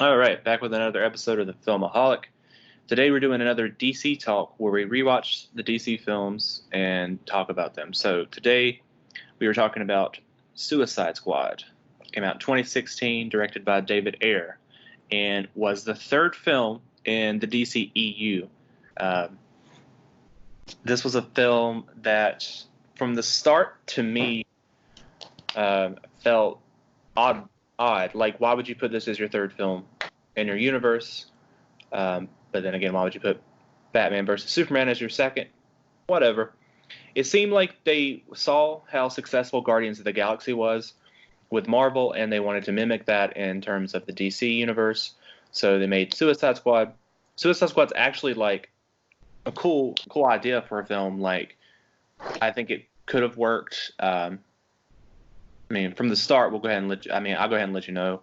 All right, back with another episode of the Filmaholic. Today we're doing another DC talk where we rewatch the DC films and talk about them. So today we were talking about Suicide Squad. It came out in 2016, directed by David Ayer, and was the third film in the DCEU. This was a film that, from the start, to me, felt odd. Like, why would you put this as your third film in your universe? But then again, why would you put Batman versus Superman as your second? Whatever. It seemed like they saw how successful Guardians of the Galaxy was with Marvel, and they wanted to mimic that in terms of the DC universe. So they made Suicide Squad. Suicide Squad's actually like a cool idea for a film. Like, I think it could have worked. I mean, from the start, I'll go ahead and let you know.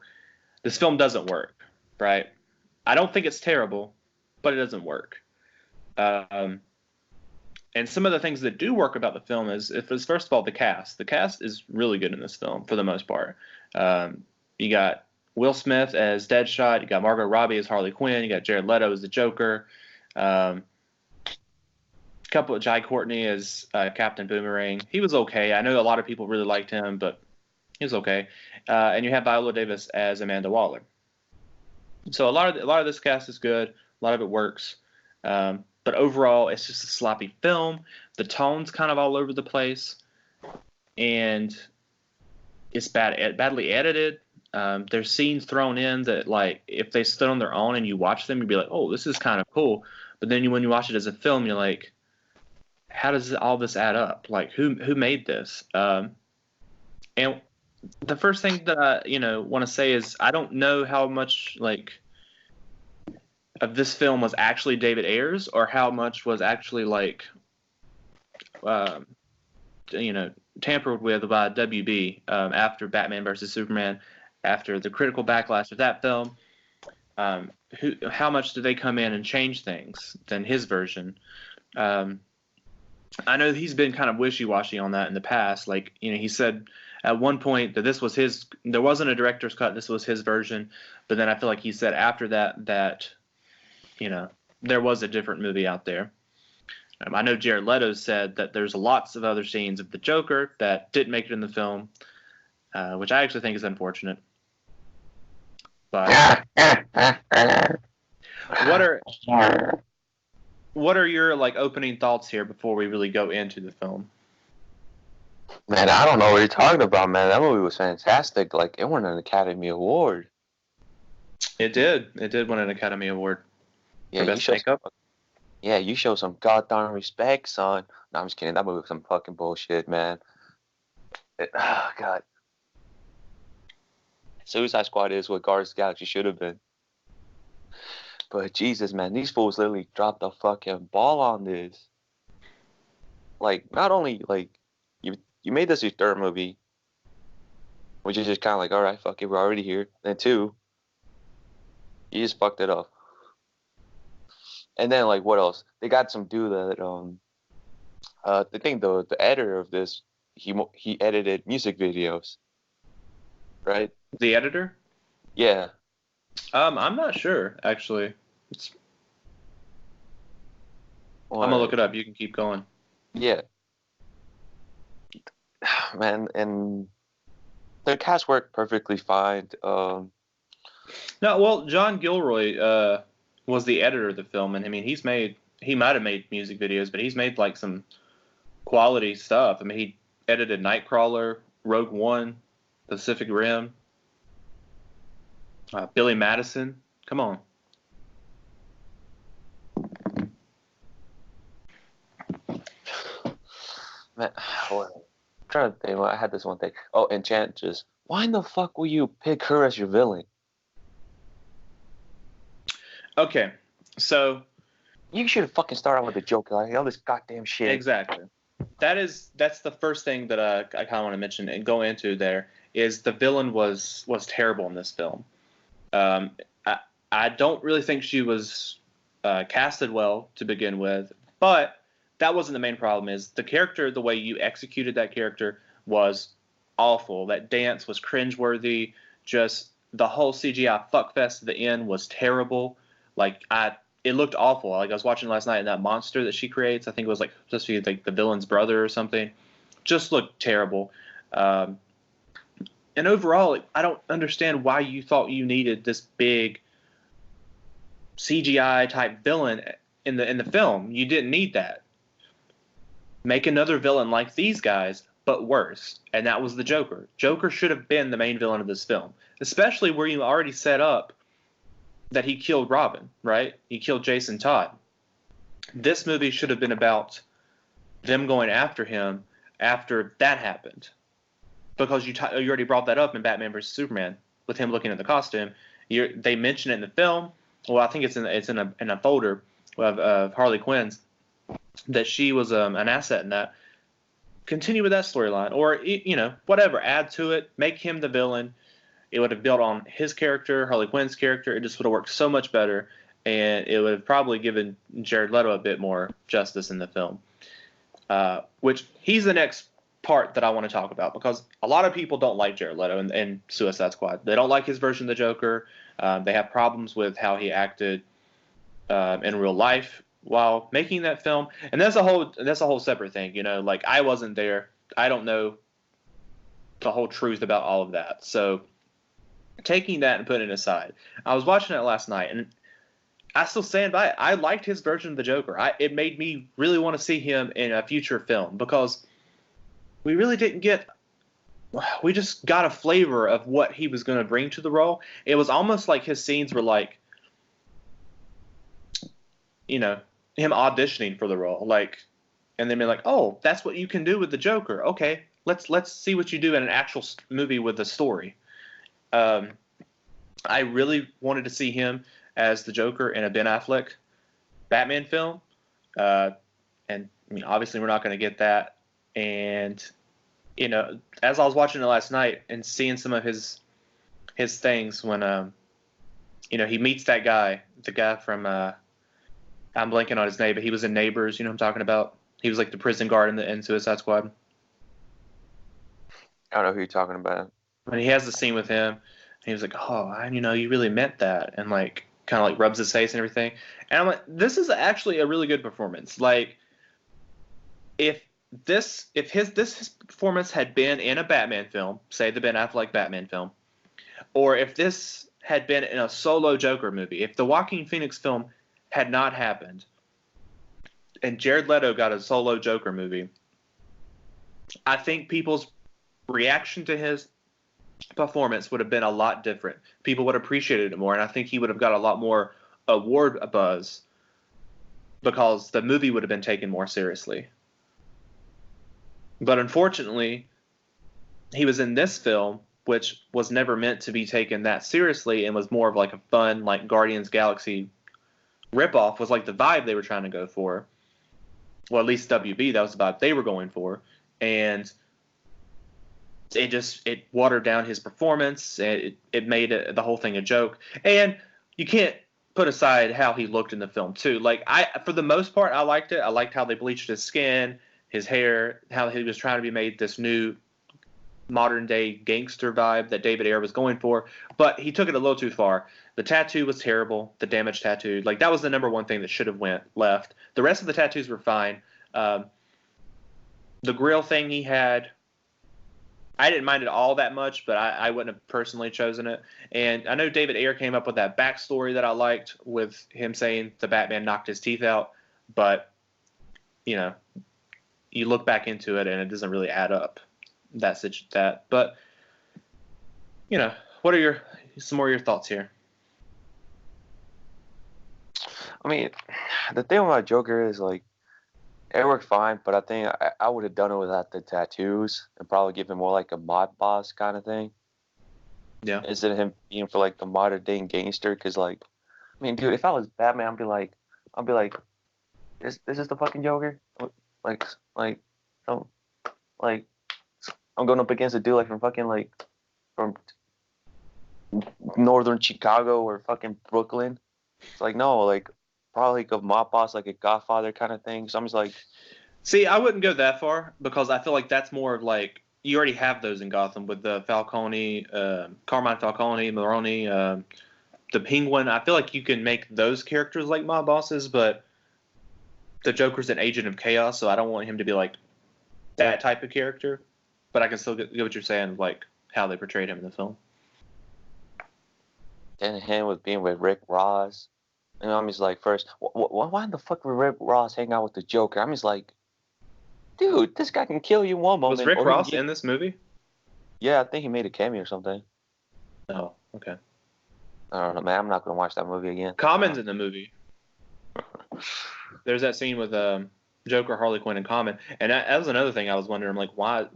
This film doesn't work, right? I don't think it's terrible, but it doesn't work. And some of the things that do work about the film is first of all, the cast. The cast is really good in this film for the most part. You got Will Smith as Deadshot. You got Margot Robbie as Harley Quinn. You got Jared Leto as the Joker. Couple of Jai Courtney as Captain Boomerang. He was okay. I know a lot of people really liked him, but he was okay. And you have Viola Davis as Amanda Waller. So a lot of this cast is good. A lot of it works. But overall, it's just a sloppy film. The tone's kind of all over the place, and it's badly edited. There's scenes thrown in that, like, if they stood on their own and you watch them, you'd be like, "Oh, this is kind of cool." But then when you watch it as a film, you're like, "How does all this add up? Like, who made this?" And the first thing that I want to say is I don't know how much of this film was actually David Ayer's, or how much was actually tampered with by WB after Batman versus Superman, after the critical backlash of that film. How much did they come in and change things than his version? I know he's been kind of wishy-washy on that in the past. Like, he said at one point that this was there wasn't a director's cut, this was his version. But then I feel like he said after that there was a different movie out there. I know Jared Leto said that there's lots of other scenes of the Joker that didn't make it in the film, which I actually think is unfortunate. But what are your opening thoughts here before we really go into the film? Man, I don't know what you're talking about, man. That movie was fantastic. Like, it won an Academy Award. It did. It did win an Academy Award. Yeah, you show some goddamn respect, son. No, I'm just kidding. That movie was some fucking bullshit, man. Oh, God. Suicide Squad is what Guardians of the Galaxy should have been. But Jesus, man, these fools literally dropped the fucking ball on this. Like, not only, you made this your third movie, which is just kind of like, all right, fuck it, we're already here. Then two, you just fucked it up. And then, what else? They got some dude that, the editor of this, he edited music videos, right? The editor? Yeah. I'm not sure, actually. I'm gonna look it up. You can keep going. Yeah. Man, and the cast worked perfectly fine. No, well, John Gilroy was the editor of the film, and I mean, he might have made music videos, but he's made some quality stuff. I mean, he edited Nightcrawler, Rogue One, Pacific Rim, Billy Madison. Come on. Man, I'm trying to think. I had this one thing. Oh, Enchantress. Why in the fuck will you pick her as your villain? Okay, so you should have fucking started with the Joker. Like, all this goddamn shit. Exactly. That's the first thing that I kind of want to mention and go into. There is the villain was terrible in this film. I don't really think she was casted well to begin with, but that wasn't the main problem. Is the character, the way you executed that character was awful. That dance was cringeworthy. Just the whole CGI fuckfest at the end was terrible. Like it looked awful. Like I was watching last night, and that monster that she creates, I think it was like supposed to be like the villain's brother or something, just looked terrible. And overall, I don't understand why you thought you needed this big CGI type villain in the film. You didn't need that. Make another villain like these guys, but worse. And that was the Joker. Joker should have been the main villain of this film, especially where you already set up that he killed Robin, right? He killed Jason Todd. This movie should have been about them going after him after that happened, because you already brought that up in Batman vs Superman with him looking at the costume. They mention it in the film. Well, I think it's in a folder of Harley Quinn's, that she was an asset in that. Continue with that storyline, or whatever, add to it, make him the villain. It would have built on his character, Harley Quinn's character. It just would have worked so much better, and it would have probably given Jared Leto a bit more justice in the film. Which he's the next part that I want to talk about, because a lot of people don't like Jared Leto in Suicide Squad. They don't like his version of the Joker. They have problems with how he acted in real life while making that film, and that's a whole separate thing. Like, I wasn't there. I don't know the whole truth about all of that. So taking that and putting it aside, I was watching it last night, and I still stand by it. I liked his version of the Joker. It made me really want to see him in a future film, because we really didn't get. We just got a flavor of what he was going to bring to the role. It was almost like his scenes were like, him auditioning for the role, like, and then be like, oh, that's what you can do with the Joker. Okay, let's see what you do in an actual movie with a story. I really wanted to see him as the Joker in a Ben Affleck Batman film, and obviously we're not going to get that. And as I was watching it last night and seeing some of his things when he meets that guy, the guy from I'm blanking on his name, but he was in Neighbors. You know what I'm talking about? He was like the prison guard in Suicide Squad. I don't know who you're talking about. When he has the scene with him, and he was like, "Oh, you really meant that," and like kind of like rubs his face and everything. And I'm like, this is actually a really good performance. Like, if this performance had been in a Batman film, say the Ben Affleck Batman film, or if this had been in a solo Joker movie, if the Joaquin Phoenix film had not happened and Jared Leto got a solo Joker movie, I think people's reaction to his performance would have been a lot different. People would have appreciated it more, and I think he would have got a lot more award buzz, because the movie would have been taken more seriously. But unfortunately, he was in this film, which was never meant to be taken that seriously, and was more of like a fun, like Guardians Galaxy ripoff, was like the vibe they were trying to go for. Well, at least WB, that was the vibe they were going for. And it watered down his performance. It made the whole thing a joke. And you can't put aside how he looked in the film too. Like, for the most part, I liked it. I liked how they bleached his skin, his hair, how he was trying to be made this new modern day gangster vibe that David Ayer was going for, but he took it a little too far. The tattoo was terrible, the damaged tattoo. Like, that was the number one thing that should have went left. The rest of the tattoos were fine. The grill thing he had, I didn't mind it all that much, but I wouldn't have personally chosen it. And I know David Ayer came up with that backstory that I liked, with him saying the Batman knocked his teeth out, but you look back into it and it doesn't really add up. But what are some more of your thoughts here? I mean, the thing about Joker is, like, it worked fine, but I think I would have done it without the tattoos and probably give him more like a mob boss kind of thing. Yeah. Instead of him being for like the modern day gangster, because, like, I mean, dude, if I was Batman, I'd be like, this is the fucking Joker, I'm going up against a dude like from fucking like from northern Chicago or fucking Brooklyn. It's like, no, like, probably like a mob boss, like a Godfather kind of thing. So I'm just like, see, I wouldn't go that far, because I feel like that's more of like you already have those in Gotham with the Falcone, Carmine Falcone, Maroni, the Penguin. I feel like you can make those characters like mob bosses, but the Joker's an agent of chaos, so I don't want him to be like that type of character. But I can still get what you're saying, like how they portrayed him in the film. Then him with being with Rick Ross. And I'm just like, first, why the fuck would Rick Ross hang out with the Joker? I'm just like, dude, this guy can kill you one moment. Was Rick Ross in this movie? Yeah, I think he made a cameo or something. Oh, okay. I don't know, man. I'm not gonna watch that movie again. Common's in the movie. There's that scene with Joker, Harley Quinn, and Common, and that was another thing I was wondering. I'm like, why?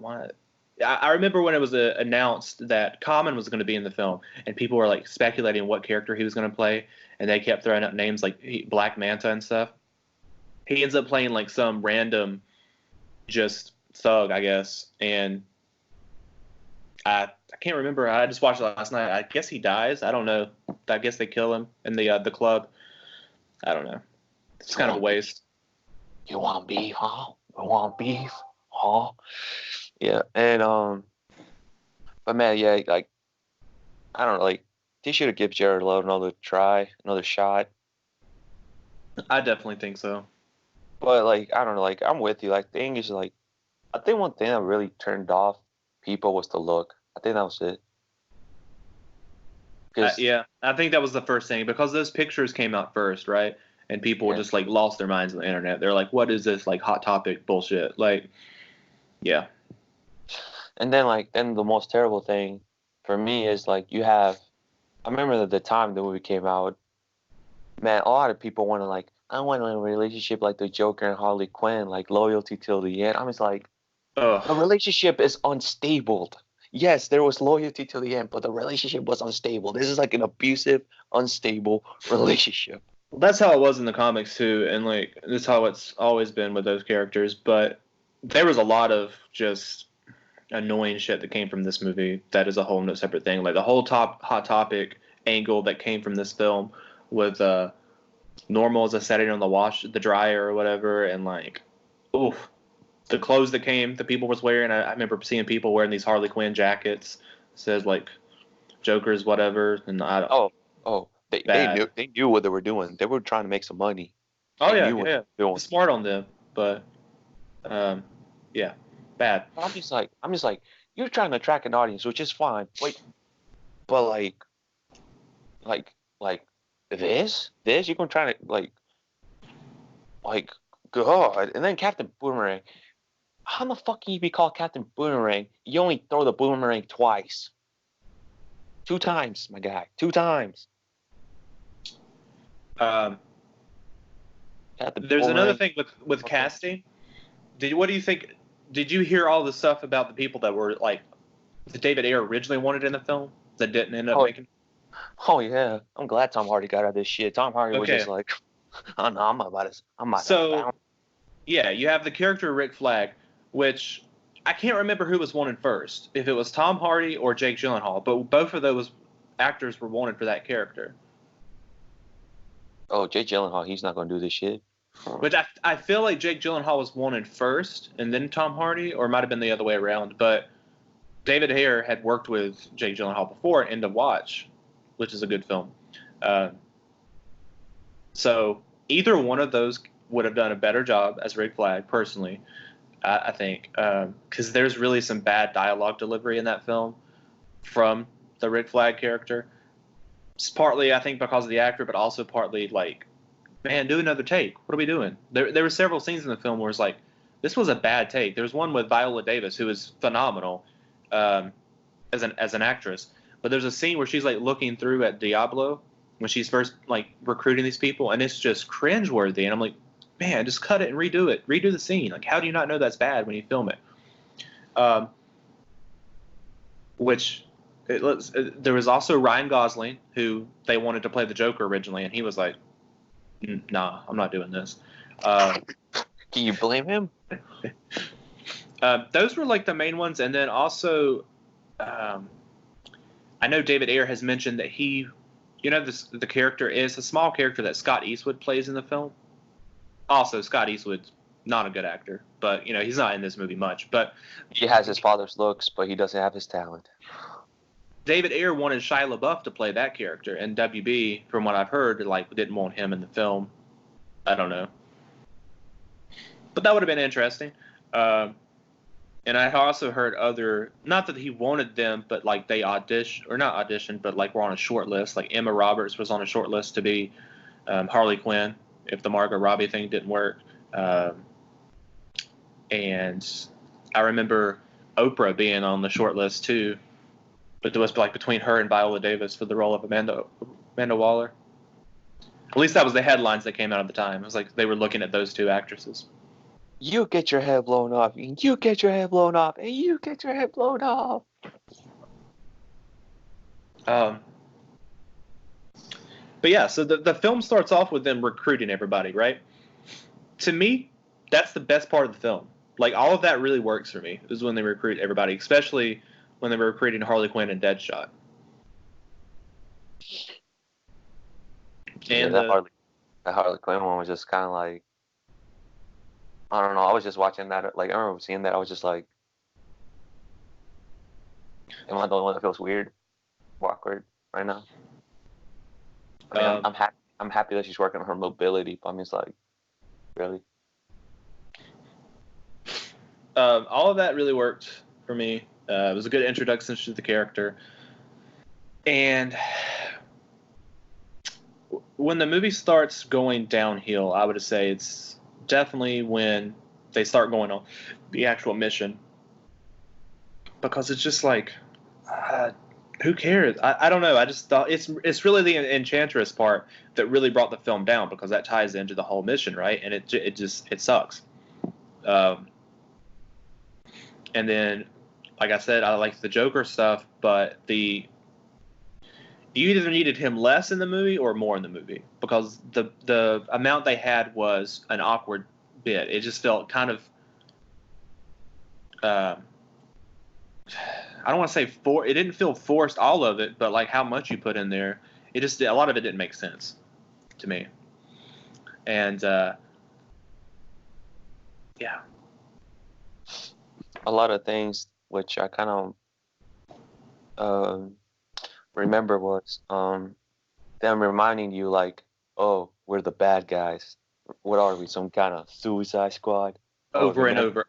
I remember when it was announced that Common was going to be in the film, and people were like speculating what character he was going to play, and they kept throwing out names like Black Manta and stuff. He ends up playing like some random, just thug, I guess, and I can't remember. I just watched it last night. I guess he dies. I don't know. I guess they kill him in the club. I don't know. It's kind of a waste. You want beef, huh? You want beef, huh? Yeah, and but man, yeah, like I don't know, like they should have given Jared Leto another try, another shot. I definitely think so. But like I don't know, like I'm with you. Like the thing is, like I think one thing that really turned off people was the look. I think that was it. Yeah, I think that was the first thing because those pictures came out first, right? And people just like lost their minds on the internet. They're like, "What is this like hot topic bullshit?" Like, yeah. And then the most terrible thing for me is like you have. I remember the time the movie came out. Man, a lot of people want to like. I want a relationship like the Joker and Harley Quinn, like loyalty till the end. I'm just like, the relationship is unstable. Yes, there was loyalty till the end, but the relationship was unstable. This is like an abusive, unstable relationship. Well, that's how it was in the comics too, and like this is how it's always been with those characters. But there was a lot of just annoying shit that came from this movie. That is a whole separate thing. Like the whole hot topic angle that came from this film with Normal as a setting on the dryer or whatever, and like, oof. The clothes that came, the people was wearing. I remember seeing people wearing these Harley Quinn jackets. It says like Joker's whatever, and I don't. They knew what they were doing. They were trying to make some money. Oh yeah. Smart on them, but yeah, bad. I'm just like, you're trying to attract an audience, which is fine. Wait, but like this you're gonna try to like God, and then Captain Boomerang. How the fuck can you be called Captain Boomerang? You only throw the boomerang twice. 2 times, my guy. 2 times. There's another thing with casting. What do you think? Did you hear all the stuff about the people that were like that David Ayer originally wanted in the film that didn't end up making? Oh yeah, I'm glad Tom Hardy got out of this shit. Tom Hardy was just like, oh no, I'm not. So yeah, you have the character Rick Flag, which I can't remember who was wanted first, if it was Tom Hardy or Jake Gyllenhaal, but both of those actors were wanted for that character. Oh, Jake Gyllenhaal, he's not going to do this shit. Which I feel like Jake Gyllenhaal was wanted first, and then Tom Hardy, or it might have been the other way around, but David Ayer had worked with Jake Gyllenhaal before, End of Watch, which is a good film. So either one of those would have done a better job as Rick Flag, personally. I think, because there's really some bad dialogue delivery in that film from the Rick Flag character. It's partly, I think, because of the actor, but also partly like, man, do another take. What are we doing? There were several scenes in the film where it's like, this was a bad take. There's one with Viola Davis, who is phenomenal as an actress. But there's a scene where she's like looking through at Diablo when she's first like recruiting these people, and it's just cringeworthy. And I'm like, man, just cut it and redo it. Redo the scene. Like, how do you not know that's bad when you film it? There was also Ryan Gosling, who they wanted to play the Joker originally, and he was like, nah, I'm not doing this. Can you blame him? Those were like the main ones. And then also, I know David Ayer has mentioned that the character is a small character that Scott Eastwood plays in the film. Also, Scott Eastwood's not a good actor, but he's not in this movie much. But He has his father's looks, but he doesn't have his talent. David Ayer wanted Shia LaBeouf to play that character, and WB, from what I've heard, didn't want him in the film. I don't know, but that would have been interesting. And I also heard not that he wanted them, but they not auditioned, but were on a short list. Like Emma Roberts was on a short list to be Harley Quinn if the Margot Robbie thing didn't work. And I remember Oprah being on the short list too, but it was between her and Viola Davis for the role of Amanda Waller. At least that was the headlines that came out at the time. It was like they were looking at those two actresses. You get your head blown off, and you get your head blown off, and you get your head blown off. But yeah, so the film starts off with them recruiting everybody, right? To me, that's the best part of the film. All of that really works for me, is when they recruit everybody, especially when they were recruiting Harley Quinn and Deadshot. Yeah, And that Harley Quinn one was just kind of like, I don't know. I was just watching that. I remember seeing that. I was just like, am I the only one that feels weird, awkward right now? I mean, I'm happy. I'm happy that she's working on her mobility. But I'm just like, really? All of that really worked for me. It was a good introduction to the character. And when the movie starts going downhill, I would say it's definitely when they start going on the actual mission, because it's just who cares? I don't know. I just thought it's really the Enchantress part that really brought the film down, because that ties into the whole mission, right? And it sucks. And then, like I said, I liked the Joker stuff, but you either needed him less in the movie or more in the movie, because the amount they had was an awkward bit. It just felt kind of I don't want to say it didn't feel forced, all of it, but how much you put in there, a lot of it didn't make sense to me. And yeah, a lot of things which I kind of remember was them reminding you oh, we're the bad guys. What are we, some kind of Suicide Squad? over and over.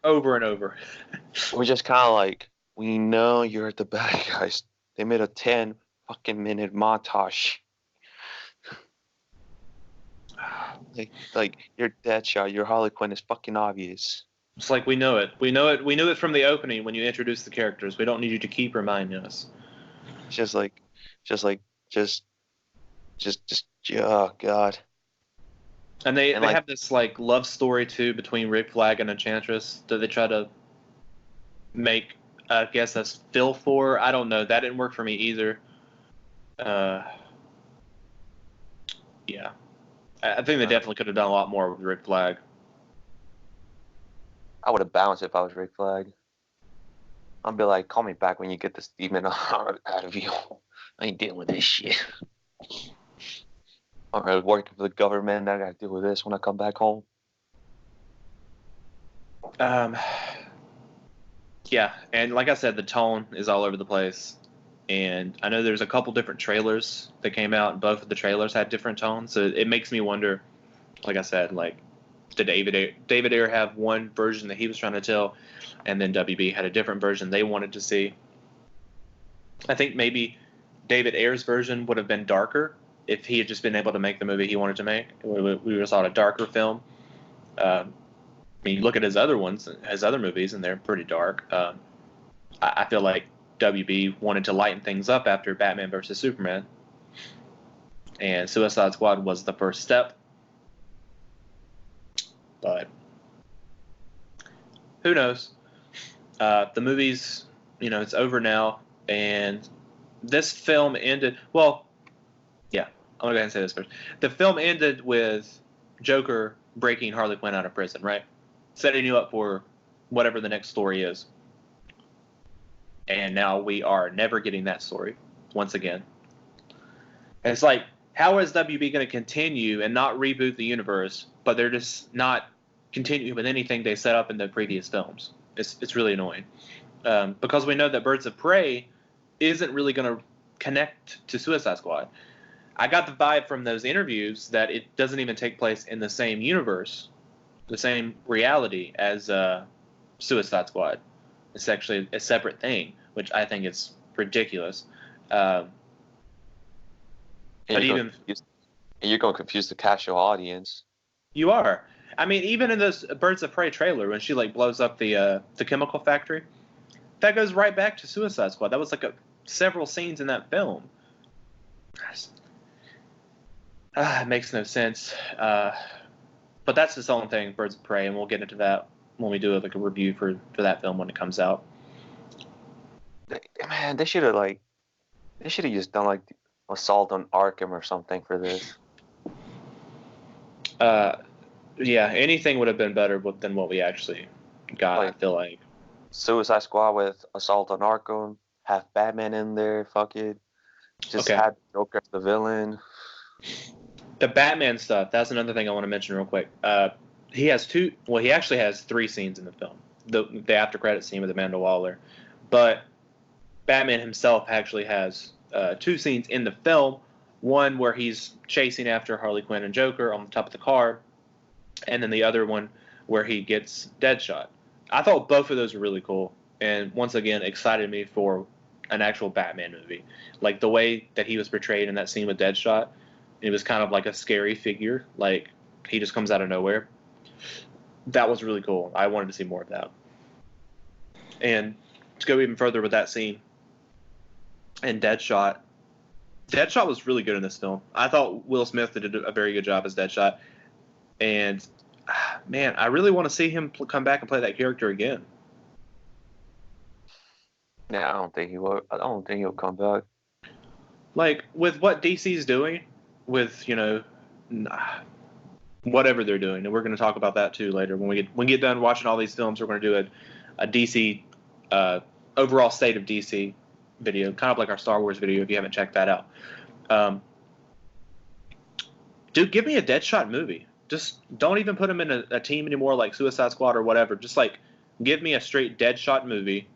We're just kind of we know you're the bad guys. They made a 10 fucking minute montage. Your Deadshot, your Harley Quinn is fucking obvious. It's we know it. We knew it from the opening when you introduced the characters. We don't need you to keep reminding us. Just oh god. And they have this love story too between Rick Flag and Enchantress that they try to make, I guess, that's fill for. I don't know. That didn't work for me either. Yeah. I think they definitely could have done a lot more with Rick Flag. I would have bounced if I was Rick Flag. I'd be like, call me back when you get this demon out of you. I ain't dealing with this shit. I'm really working for the government. I gotta deal with this when I come back home. Yeah, and like I said, the tone is all over the place. And I know there's a couple different trailers that came out, and both of the trailers had different tones. So it makes me wonder, like I said, did David Ayer have one version that he was trying to tell, and then WB had a different version they wanted to see? I think maybe David Ayer's version would have been darker if he had just been able to make the movie he wanted to make. We would have saw a darker film. I mean, look at his other movies, and they're pretty dark. I feel like WB wanted to lighten things up after Batman vs. Superman, and Suicide Squad was the first step. But who knows? The movie's, it's over now, and this film ended. Well, yeah, I'm gonna go ahead and say this first. The film ended with Joker breaking Harley Quinn out of prison, right? Setting you up for whatever the next story is. And now we are never getting that story once again. And it's how is WB going to continue and not reboot the universe, but they're just not continue with anything they set up in the previous films. It's really annoying because we know that Birds of Prey isn't really going to connect to Suicide Squad. I got the vibe from those interviews that it doesn't even take place in the same universe, the same reality as Suicide Squad. It's actually a separate thing, which I think is ridiculous. But even you're going to confuse the casual audience. You are. I mean, even in this Birds of Prey trailer, when she like blows up the chemical factory, that goes right back to Suicide Squad. That was like several scenes in that film. It makes no sense. But that's its own thing, Birds of Prey, and we'll get into that when we do like a review for that film when it comes out. Man, they should have just done like Assault on Arkham or something for this. Yeah, anything would have been better than what we actually got. I feel like Suicide Squad with Assault on Arkham, have Batman in there, fuck it. Just have Joker as the villain. The Batman stuff, that's another thing I want to mention real quick. He actually has 3 scenes in the film. The after credit scene with Amanda Waller. But Batman himself actually has 2 scenes in the film. One where he's chasing after Harley Quinn and Joker on the top of the car, and then the other one where he gets Deadshot. I thought both of those were really cool, and once again excited me for an actual Batman movie. Like the way that he was portrayed in that scene with Deadshot, it was kind of like a scary figure, like he just comes out of nowhere. That was really cool. I wanted to see more of that. And to go even further with that scene and Deadshot was really good in this film. I thought Will Smith did a very good job as Deadshot. And, man, I really want to see him come back and play that character again. Yeah, I don't think he will. I don't think he'll come back. Like, with what DC's doing, with, whatever they're doing, and we're going to talk about that, too, later. When we get done watching all these films, we're going to do a DC, overall state of DC video, kind of like our Star Wars video if you haven't checked that out. Dude, give me a Deadshot movie. Just don't even put him in a team anymore like Suicide Squad or whatever. Just like give me a straight Deadshot movie.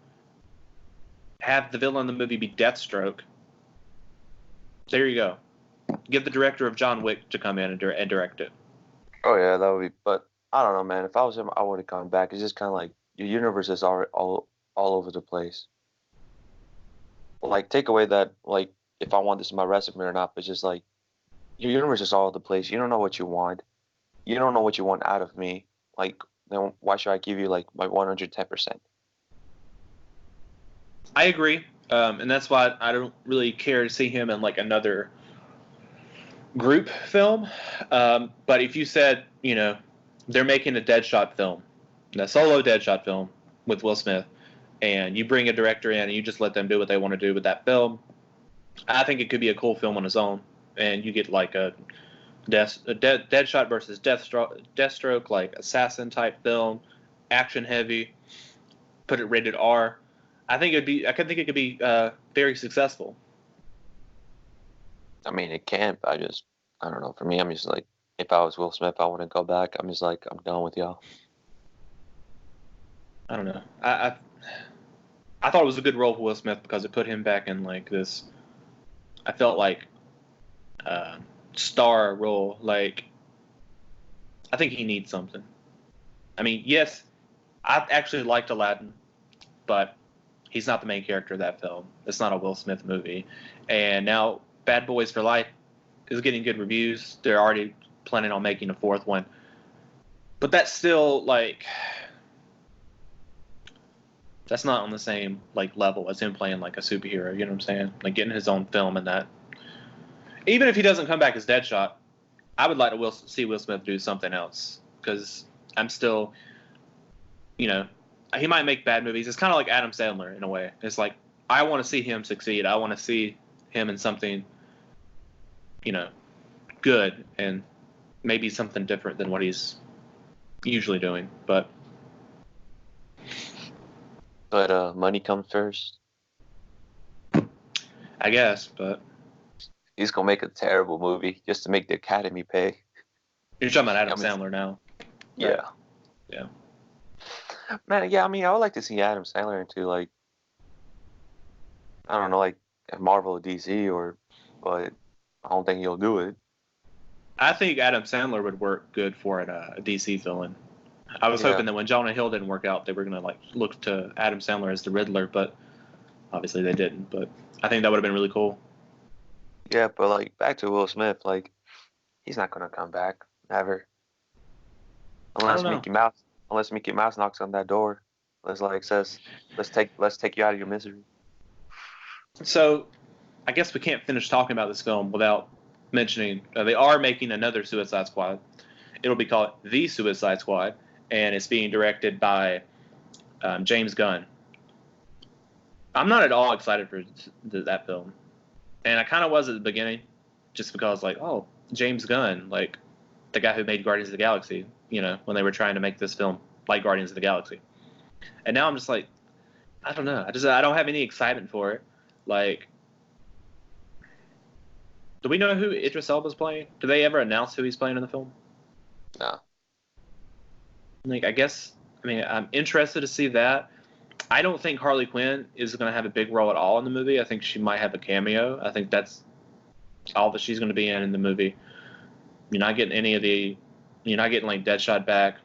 Have the villain in the movie be Deathstroke. There you go. Get the director of John Wick to come in and direct it. Oh yeah, that would be. But I don't know, man. If I was him, I would have gone back. It's just kind of like your universe is all over the place. Like take away that like if I want this in my resume or not, but just like your universe is all over the place. You don't know what you want. You don't know what you want out of me. Like, then why should I give you like my 110%? I agree, and that's why I don't really care to see him in like another group film. But if you said, they're making a Deadshot film, a solo Deadshot film with Will Smith, and you bring a director in and you just let them do what they want to do with that film, I think it could be a cool film on its own, and you get like a Deadshot versus Deathstroke, like assassin type film, action heavy, put it rated R. I think it could be very successful. I mean, it can, but I don't know. For me, I'm just like, if I was Will Smith, I wouldn't go back. I'm just like, I'm done with y'all. I don't know. I thought it was a good role for Will Smith because it put him back in like this. I felt like star role. Like, I think he needs something. I mean, yes, I actually liked Aladdin, but he's not the main character of that film. It's not a Will Smith movie. And now Bad Boys for Life is getting good reviews. They're already planning on making a 4th one. But that's still like, that's not on the same like level as him playing like a superhero. You know what I'm saying? Like getting his own film and that. Even if he doesn't come back as Deadshot, I would like to see Will Smith do something else because I'm still, he might make bad movies. It's kind of like Adam Sandler in a way. It's like I want to see him succeed. I want to see him in something, good and maybe something different than what he's usually doing. But money comes first. I guess, but he's gonna make a terrible movie just to make the Academy pay. You're talking about Adam Sandler now. Yeah. Yeah. Man, yeah, I mean, I would like to see Adam Sandler into, like, I don't know, like Marvel or DC, but I don't think he'll do it. I think Adam Sandler would work good for a DC villain. I was Yeah, hoping that when Jonah Hill didn't work out, they were gonna like look to Adam Sandler as the Riddler, but obviously they didn't. But I think that would have been really cool. yeah, but like back to Will Smith, like he's not gonna come back, never, I don't unless know. Mickey Mouse knocks on that door, let's like says, let's take you out of your misery. So I guess we can't finish talking about this film without mentioning they are making another Suicide Squad. It'll be called The Suicide Squad, and it's being directed by James Gunn. I'm not at all excited for that film, and I kind of was at the beginning, just because like, oh, James Gunn, like the guy who made Guardians of the Galaxy, when they were trying to make this film like Guardians of the Galaxy, and now I'm just like, I don't know, I don't have any excitement for it. Like, do we know who Idris Elba's playing? Do they ever announce who he's playing in the film? No, Like, I mean, I'm interested to see that. I don't think Harley Quinn is going to have a big role at all in the movie. I think she might have a cameo. I think that's all that she's going to be in the movie. You're not getting you're not getting like Deadshot back.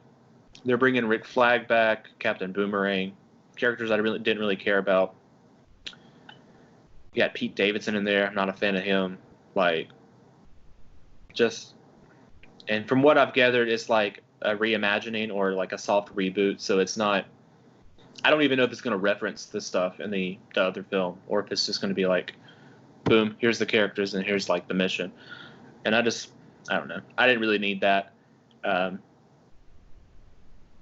They're bringing Rick Flag back, Captain Boomerang, characters I really didn't really care about. You got Pete Davidson in there. I'm not a fan of him. Like, and from what I've gathered, it's like a reimagining or like a soft reboot. So it's not. I don't even know if it's going to reference this stuff in the other film, or if it's just going to be like, boom, here's the characters and here's like the mission. And I don't know. I didn't really need that. And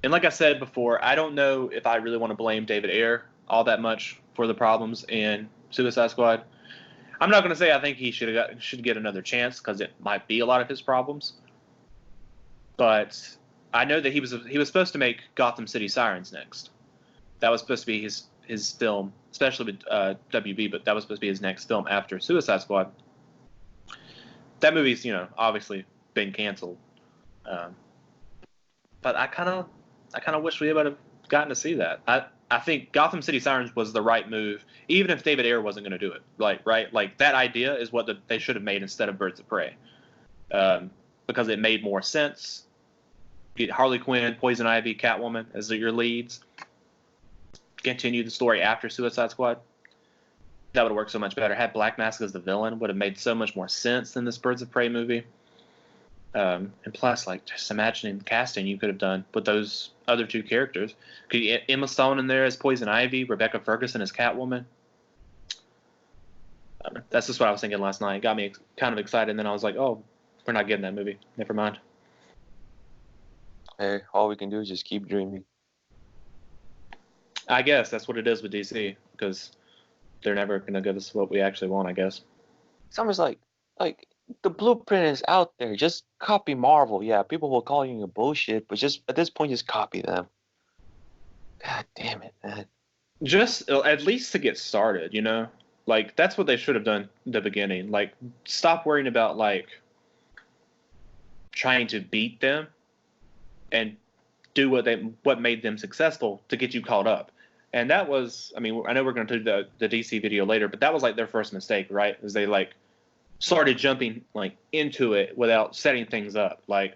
like I said before, I don't know if I really want to blame David Ayer all that much for the problems in Suicide Squad. I'm not going to say I think he should get another chance, because it might be a lot of his problems. But I know that he was supposed to make Gotham City Sirens next. That was supposed to be his film, especially with WB, but that was supposed to be his next film after Suicide Squad. That movie's, obviously been canceled. But I kind of wish we would have gotten to see that. I think Gotham City Sirens was the right move, even if David Ayer wasn't going to do it. Like that idea is what they should have made instead of Birds of Prey, because it made more sense. Get Harley Quinn, Poison Ivy, Catwoman as your leads. Continue the story after Suicide Squad. That would have worked so much better. Had Black Mask as the villain would have made so much more sense than this Birds of Prey movie. And plus, like, just imagining the casting you could have done with those other two characters. Could you get Emma Stone in there as Poison Ivy, Rebecca Ferguson as Catwoman? That's just what I was thinking last night. It got me kind of excited, and then I was like, oh, we're not getting that movie. Never mind. hey, all we can do is just keep dreaming. I guess that's what it is with DC, because they're never going to give us what we actually want, I guess. It's almost like the blueprint is out there. Just copy Marvel. Yeah, people will call you bullshit, but just at this point, just copy them. God damn it, man. Just at least to get started, Like, that's what they should have done in the beginning. Like, stop worrying about, like, trying to beat them and do what made them successful to get you caught up. And that was, I mean, I know we're going to do the DC video later, but that was like their first mistake, right? Is they like started jumping like into it without setting things up. Like,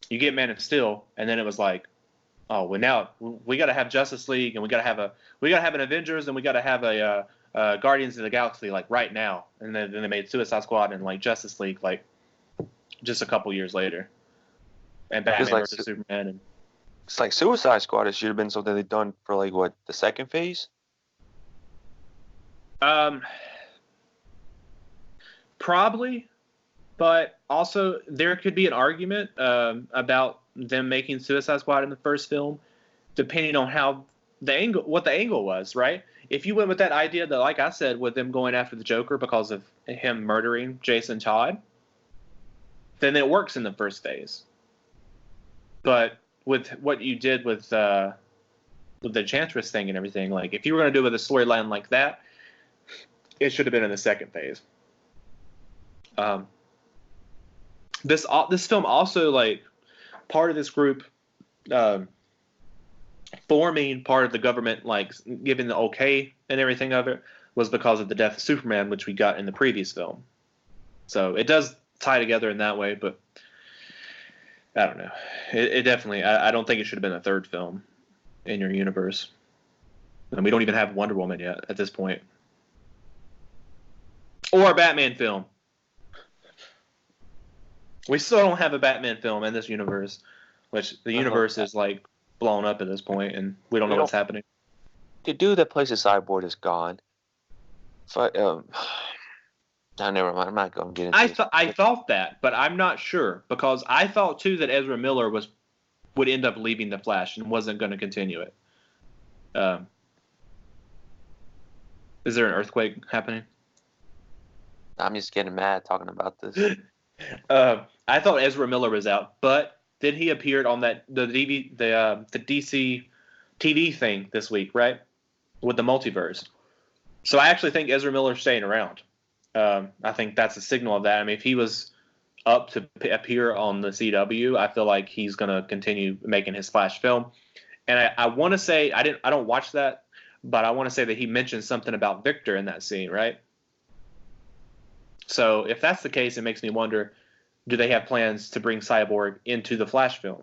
you get Man of Steel, and then it was like, oh, well, now we got to have Justice League, and we got to have an Avengers, and we got to have a Guardians of the Galaxy like right now. And then they made Suicide Squad and like Justice League like just a couple years later, and Batman like, versus Superman. And it's like Suicide Squad. It should have been something they've done for like what, the second phase. Probably, but also there could be an argument about them making Suicide Squad in the first film, depending on how what the angle was, right? If you went with that idea that, like I said, with them going after the Joker because of him murdering Jason Todd, then it works in the first phase. But with what you did with the Enchantress thing and everything, like if you were going to do it with a storyline like that, it should have been in the second phase. This film also, like, part of this group um, forming part of the government, like giving the okay and everything of it, was because of the death of Superman, which we got in the previous film. So it does tie together in that way, but I don't know. It definitely, I don't think it should have been a third film in your universe. And we don't even have Wonder Woman yet at this point. Or a Batman film. We still don't have a Batman film in this universe, which the universe is like blown up at this point, and we don't know what's happening. The dude that plays the Cyborg is gone. No, never mind. I'm not going to get into this. I thought that, but I'm not sure, because I thought too that Ezra Miller would end up leaving the Flash and wasn't going to continue it. Is there an earthquake happening? I'm just getting mad talking about this. I thought Ezra Miller was out, but then he appeared on the DC TV thing this week, right? With the multiverse. So I actually think Ezra Miller's staying around. I think that's a signal of that. I mean, if he was up to appear on the CW, I feel like he's going to continue making his Flash film. And I want to say I don't watch that, but I want to say that he mentioned something about Victor in that scene, right? So if that's the case, it makes me wonder, do they have plans to bring Cyborg into the Flash film?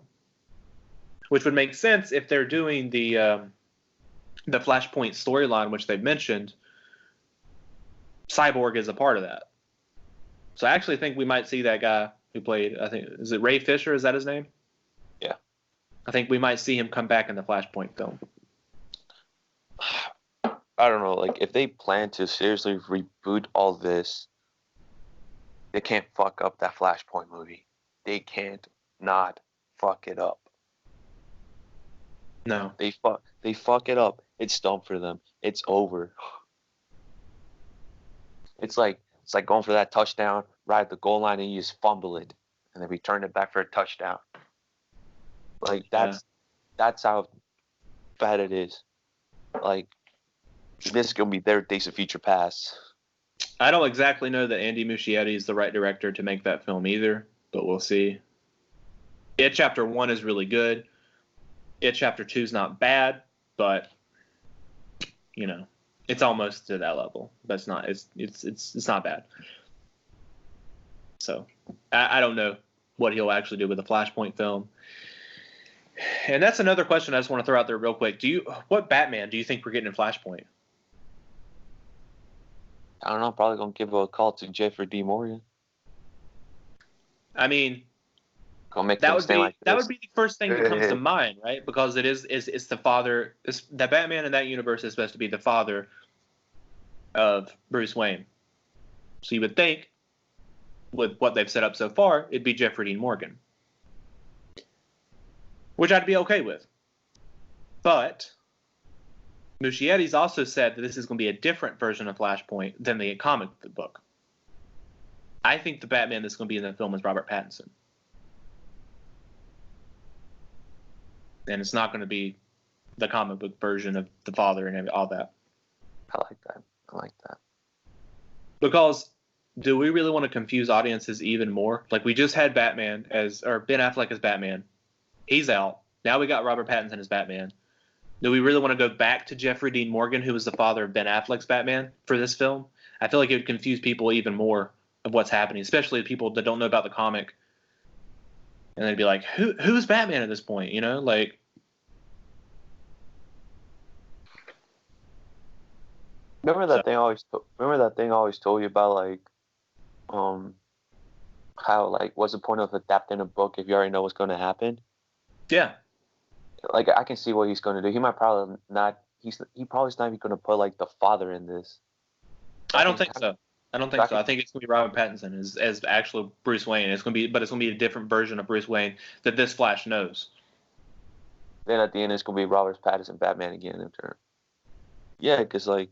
Which would make sense if they're doing the Flashpoint storyline, which they've mentioned. Cyborg is a part of that. So I actually think we might see that guy who played, I think, is it Ray Fisher? Is that his name? Yeah. I think we might see him come back in the Flashpoint film. I don't know. Like, if they plan to seriously reboot all this, they can't fuck up that Flashpoint movie. They can't not fuck it up. No. They fuck it up. It's done for them. It's over. It's like going for that touchdown right at the goal line and you just fumble it and then return it back for a touchdown. Like that's how bad it is. Like, this is gonna be their Days of Future Past. I don't exactly know that Andy Muschietti is the right director to make that film either, but we'll see. It Chapter 1 is really good. It Chapter 2 is not bad, but it's almost to that level. But it's not. It's not bad. So I don't know what he'll actually do with the Flashpoint film. And that's another question I just want to throw out there real quick. What Batman do you think we're getting in Flashpoint? I don't know. I'm probably gonna give a call to Jeffrey D. Morgan. I mean, that would be the first thing that comes to mind, right? Because it's the father. That Batman in that universe is supposed to be the father of Bruce Wayne. So you would think, with what they've set up so far, it'd be Jeffrey Dean Morgan, which I'd be okay with. But Muschietti's also said that this is going to be a different version of Flashpoint than the comic book. I think the Batman that's going to be in that film is Robert Pattinson. And it's not going to be the comic book version of the father and all that. I like that. Because do we really want to confuse audiences even more? Like, we just had Ben Affleck as Batman. He's out. Now we got Robert Pattinson as Batman. Do we really want to go back to Jeffrey Dean Morgan, who was the father of Ben Affleck's Batman, for this film? I feel like it would confuse people even more of what's happening, especially people that don't know about the comic. And they'd be like, who's Batman at this point? Like. Remember that thing I always told you about, like, how, like, what's the point of adapting a book if you already know what's going to happen? Yeah. Like, I can see what he's going to do. He might probably not. He probably is not even going to put, like, the father in this. I don't think so. I think it's going to be Robert Pattinson as actual Bruce Wayne. It's going to be a different version of Bruce Wayne that this Flash knows. Then at the end, it's going to be Robert Pattinson Batman again in turn. Yeah, because, like,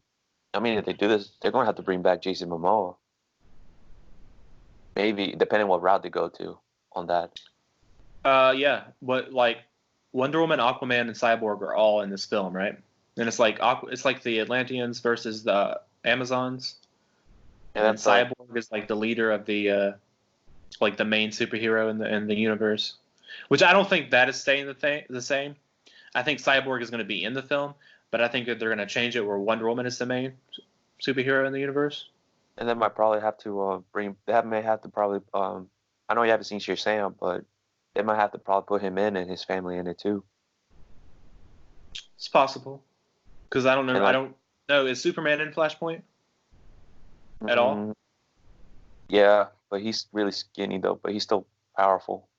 I mean, if they do this, they're going to have to bring back Jason Momoa. Maybe, depending what route they go to on that. Yeah. Wonder Woman, Aquaman, and Cyborg are all in this film, right? And it's like the Atlanteans versus the Amazons. And Cyborg is like the leader of the the main superhero in the universe. which I don't think that is staying the same. I think Cyborg is going to be in the film, but I think that they're going to change it where Wonder Woman is the main superhero in the universe. And they might probably have to That may have to probably. I know you haven't seen Shazam, but they might have to probably put him in and his family in it too. It's possible, because I don't know. And I like, don't know. Is Superman in Flashpoint at all? Yeah, but he's really skinny though. But he's still powerful.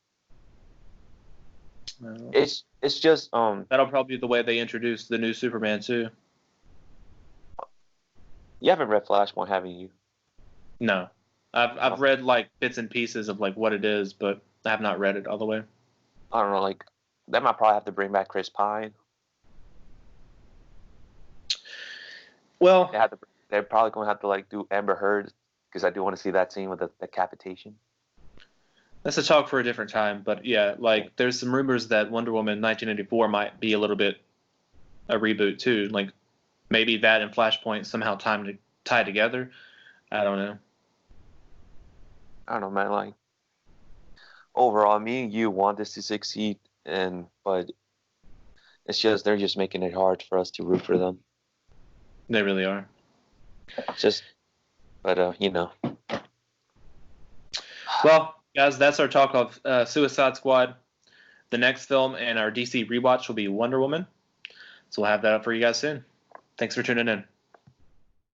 No. It's just That'll probably be the way they introduce the new Superman too. You haven't read Flashpoint, haven't you? No, I've read like bits and pieces of like what it is, but I have not read it all the way. I don't know. Like they might probably have to bring back Chris Pine. Well, They're probably gonna have to like do Amber Heard because I do want to see that scene with the decapitation. that's a talk for a different time. But yeah, like there's some rumors that Wonder Woman 1984 might be a little bit a reboot too. Like maybe that and Flashpoint somehow tie together. I don't know. I don't know, man. Like overall, me and you want this to succeed, but it's just they're just making it hard for us to root for them. They really are. You know. Well, guys, that's our talk of Suicide Squad. The next film and our DC rewatch will be Wonder Woman. So we'll have that up for you guys soon. Thanks for tuning in.